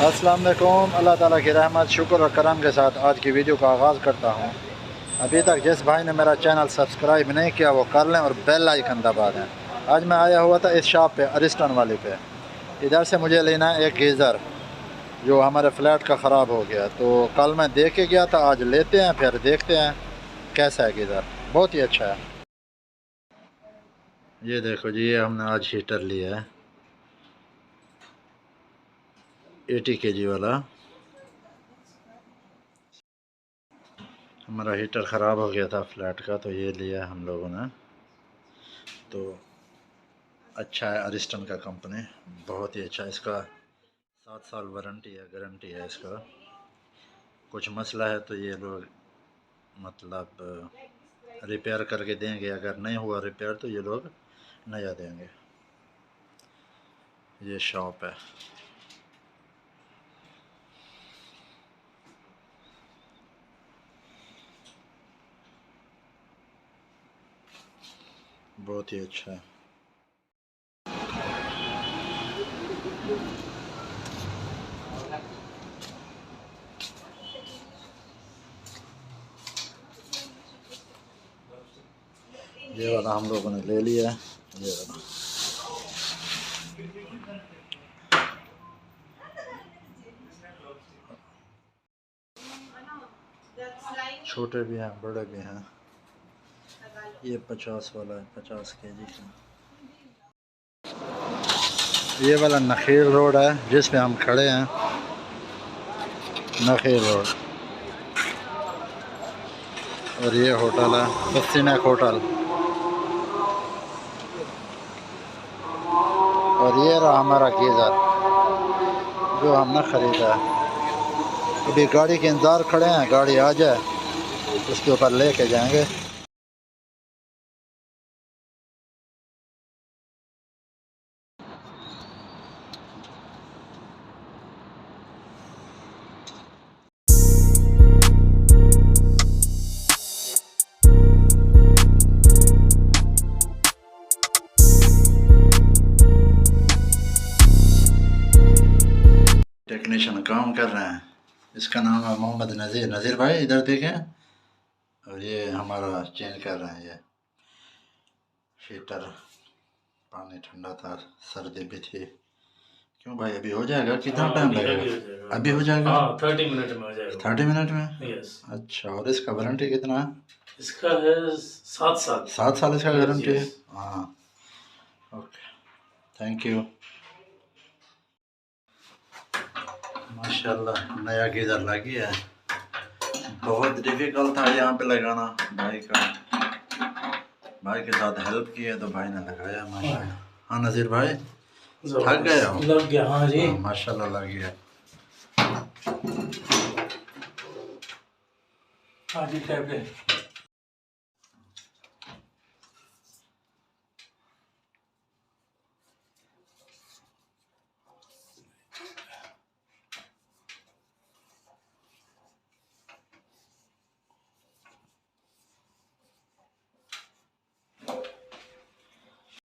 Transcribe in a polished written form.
अस्सलाम वालेकुम। अल्लाह ताला की रहमत शुक्र और करम के साथ आज की वीडियो का आगाज़ करता हूँ। अभी तक जिस भाई ने मेरा चैनल सब्सक्राइब नहीं किया वो कर लें और बेल आइकन दबा दें। आज मैं आया हुआ था इस शॉप पे, अरिस्टन वाली पे। इधर से मुझे लेना है एक गीज़र जो हमारे फ्लैट का ख़राब हो गया, तो कल मैं देख के गया था, आज लेते हैं फिर देखते हैं कैसा है गीज़र। बहुत ही अच्छा है। ये देखो जी, ये हमने आज हीटर लिया है 80 kg वाला। हमारा हीटर ख़राब हो गया था फ्लैट का, तो ये लिया हम लोगों ने। तो अच्छा है, अरिस्टन का कंपनी बहुत ही अच्छा है। इसका 7 साल वारंटी है, गारंटी है इसका। कुछ मसला है तो ये लोग मतलब रिपेयर करके देंगे, अगर नहीं हुआ रिपेयर तो ये लोग नया देंगे। ये शॉप है। बहुत ही अच्छा है। ये वाला हम लोगों ने ले लिया है, ये वाला। छोटे भी हैं, बड़े भी हैं। ये 50 वाला है, 50 kg का। ये वाला नखील रोड है जिस पे हम खड़े हैं, नखील रोड। और ये होटल है पसीना होटल। और ये रहा हमारा गीज़र जो हमने ख़रीदा है। अभी गाड़ी के इंतज़ार खड़े हैं, गाड़ी आ जाए उसके ऊपर लेके जाएंगे। टेक्नीशियन काम कर रहे हैं, इसका नाम है मोहम्मद नज़ीर। नज़ीर भाई इधर देखें। और ये हमारा चेंज कर रहे हैं। ये हीटर, पानी ठंडा था, सर्दी भी थी। क्यों भाई, अभी हो जाएगा? कितना टाइम लगेगा? अभी हो जाएगा? हाँ, 30 मिनट में हो जाएगा। 30 मिनट में? यस। अच्छा, और इसका वारंटी कितना है? इसका है 7 साल। 7 साल इसका गारंटी है। यस। हाँ, ओके, थैंक यू। माशाल्लाह नया गीज़र लगी है। बहुत डिफ़िकल्ट था यहाँ पे लगाना। भाई के साथ हेल्प की है तो भाई ने लगाया माशाल्लाह। हाँ नज़ीर भाई, थक गए हो? लग गया। हाँ जी, माशाल्लाह लग गया। हाँ जी, टैबलेट